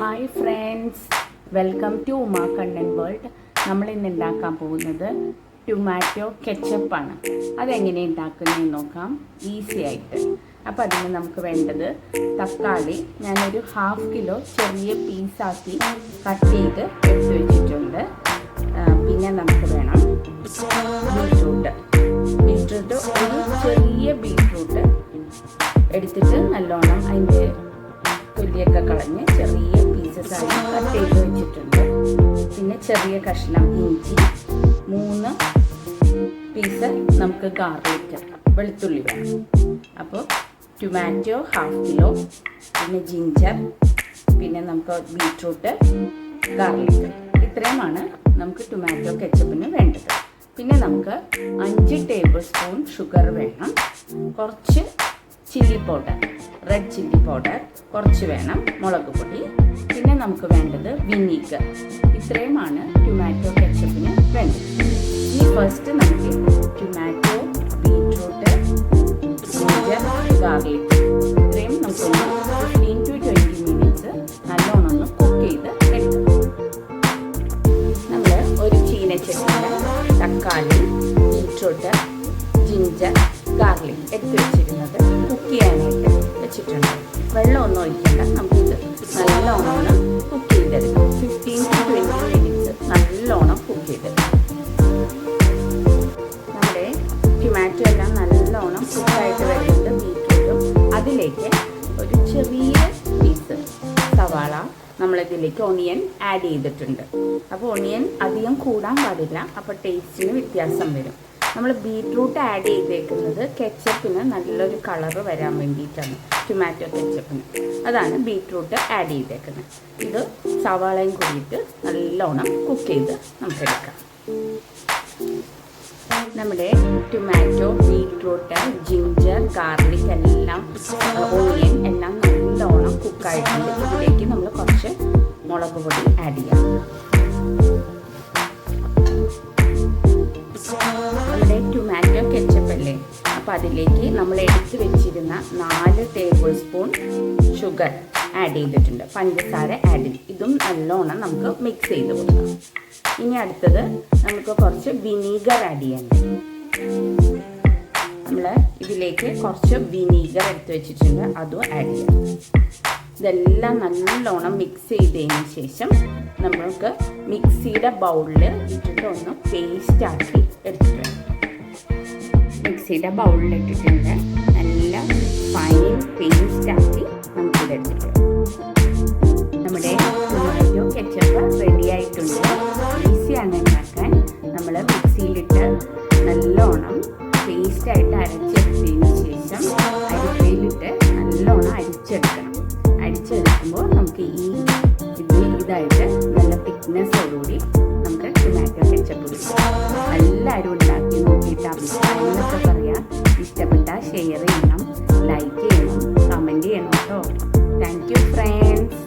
Hi friends, welcome to Uma Kannan world. നമ്മൾ ഇന്ന് ഉണ്ടാക്കാൻ പോകുന്നത് ടൊമാറ്റോ കെച്ചപ്പാണ്. അതെങ്ങനെ ഉണ്ടാക്കുന്നതെന്ന് നോക്കാം, ഈസി ആയിട്ട്. അപ്പോൾ അതിന് നമുക്ക് വേണ്ടത് തക്കാളി ഞാനൊരു 1/2 കിലോ ചെറിയ പീസാക്കി കട്ട് ചെയ്ത് എടുത്ത് വെച്ചിട്ടുണ്ട്. പിന്നെ നമുക്ക് വേണം ബീട്രൂട്ട് ഒരു ചെറിയ ബീട്രൂട്ട് എടുത്തിട്ട് നല്ലോണം അതിൻ്റെ തൊലിയൊക്കെ കളഞ്ഞ് ചെറിയ പീസസ് ആയി കട്ട് ചെയ്ത് വെച്ചിട്ടുണ്ട്. പിന്നെ ചെറിയ കഷ്ണം ഇഞ്ചി, 3 പീസ് നമുക്ക് ഗാർലിക് വെളുത്തുള്ളി വേണം. അപ്പോൾ ടൊമാറ്റോ 1/2 കിലോ, പിന്നെ ജിഞ്ചർ, പിന്നെ നമുക്ക് ബീട്രൂട്ട്, ഗാർലിക്, ഇത്രയുമാണ് നമുക്ക് ടൊമാറ്റോ കെച്ചപ്പിന് വേണ്ടത്. പിന്നെ നമുക്ക് 5 ടേബിൾ സ്പൂൺ ഷുഗർ വേണം. കുറച്ച് chilli powder, red chilli powder കുറച്ച് വേണം, മുളക് പൊടി. പിന്നെ നമുക്ക് വേണ്ടത് വിനീഗർ. ഇത്രയുമാണ് ടൊമാറ്റോ കെച്ചപ്പിന് വേണ്ടത്. ഇനി ഫസ്റ്റ് നമുക്ക് ടൊമാറ്റോ, ബീട്രൂട്ട്, ജിഞ്ചർ, ഗാർലിക് ഇത്രയും നമുക്കൊന്ന് 15 to 20 മിനിറ്റ്സ് നല്ലോണം ഒന്ന് കുക്ക് ചെയ്ത് എടുക്കാം. നമ്മൾ ഒരു ചീനച്ചട്ടിയിൽ തക്കാളി, ബീട്രൂട്ട്, ജിഞ്ചർ, ഗാർലിക് എടുത്ത് വെച്ചിരുന്നത് കുക്ക് ചെയ്യാനായിട്ട് വെച്ചിട്ടുണ്ട്. വെള്ളമൊന്നും ഒഴിക്കണ്ട, നമുക്കിത് നല്ലോണം ഒന്ന് കുക്ക് ചെയ്തെടുക്കാം. 15 to 20 മിനിറ്റ്സ് നല്ലോണം കുക്ക് ചെയ്തെടുക്കാം. നമ്മുടെ ടൊമാറ്റോ എല്ലാം നല്ലോണം കുക്കായിട്ട് വരുന്നുണ്ട്. ബീറ്റ്റൂട്ടും അതിലേക്ക് ഒരു ചെറിയ പീസ് സവാള നമ്മളിതിലേക്ക് ഒണിയൻ ആഡ് ചെയ്തിട്ടുണ്ട്. അപ്പോൾ ഒണിയൻ അധികം കൂടാൻ പാടില്ല, അപ്പോൾ ടേസ്റ്റിന് വ്യത്യാസം വരും. നമ്മൾ ബീട്രൂട്ട് ആഡ് ചെയ്തേക്കുന്നത് കെച്ചപ്പിന് നല്ലൊരു കളറ് വരാൻ വേണ്ടിയിട്ടാണ്, ടൊമാറ്റോ കെച്ചപ്പിന്. അതാണ് ബീട്രൂട്ട് ആഡ് ചെയ്തേക്കുന്നത്. ഇത് സവാളയും കൂടിയിട്ട് നല്ലോണം കുക്ക് ചെയ്ത് നമുക്കെടുക്കാം. നമ്മുടെ ടൊമാറ്റോ, ബീട്രൂട്ട്, ജിഞ്ചർ, ഗാർലിക് എല്ലാം, ഓണിയൻ എല്ലാം നല്ലോണം കുക്കായിട്ടുണ്ട്. ഇതിലേക്ക് നമ്മൾ കുറച്ച് മുളക് പൊടി ആഡ് ചെയ്യാം. നമ്മുടെ ടൊമാറ്റോ കെച്ചപ്പല്ലേ, അപ്പോൾ അതിലേക്ക് നമ്മൾ എടുത്ത് വെച്ചിരുന്ന 4 ടേബിൾ സ്പൂൺ ഷുഗർ ആഡ് ചെയ്തിട്ടുണ്ട്, പഞ്ചസാര ആഡ് ചെയ്ത് ഇതും നല്ലോണം നമുക്ക് മിക്സ് ചെയ്ത് കൊടുക്കാം. ഇനി അടുത്തത് നമുക്ക് കുറച്ച് വിനീഗർ ആഡ് ചെയ്യാനുണ്ട്. നമ്മൾ ഇതിലേക്ക് കുറച്ച് വിനീഗർ എടുത്ത് വെച്ചിട്ടുണ്ട്, അതും ആഡ് ചെയ്യാം. ഇതെല്ലാം നല്ലോണം മിക്സ് ചെയ്തതിന് ശേഷം നമുക്ക് മിക്സിയുടെ ബൗളിൽ ഇട്ടിട്ട് ഒന്ന് പേസ്റ്റാക്കി എടുത്തിട്ട് വേണം. മിക്സിയുടെ ബൗളിലിട്ടിട്ടുണ്ട്, നല്ല ഫൈൻ പേസ്റ്റാക്കി നമുക്കിതെടുത്തിട്ട് നമ്മുടെ ടൊമാറ്റോ കെച്ചപ്പ് റെഡി ആയിട്ടുണ്ട്. ഈസിയാണ് ഉണ്ടാക്കാൻ. നമ്മൾ മിക്സിയിലിട്ട് നല്ലോണം പേസ്റ്റായിട്ട് അരച്ചെടുത്തതിന് ശേഷം അരിപ്പയിലിട്ട് നല്ലോണം അരിച്ചെടുക്കണം. അരിച്ചെടുക്കുമ്പോൾ നമുക്ക് ഇതായിട്ട് നല്ല തിക്നെസ്സോടുകൂടി നമുക്ക് ടൊമാറ്റോ കെച്ചപ്പ് കിട്ടും. എല്ലാവരും ഉണ്ടാക്കി നോക്കിയിട്ട് അഭിപ്രായങ്ങളൊക്കെ പറയാം. ഇഷ്ടപ്പെട്ടാൽ ഷെയർ ചെയ്യണം, ലൈക്ക് ചെയ്യണം, കമൻറ്റ് ചെയ്യണം കേട്ടോ. Thank you friends.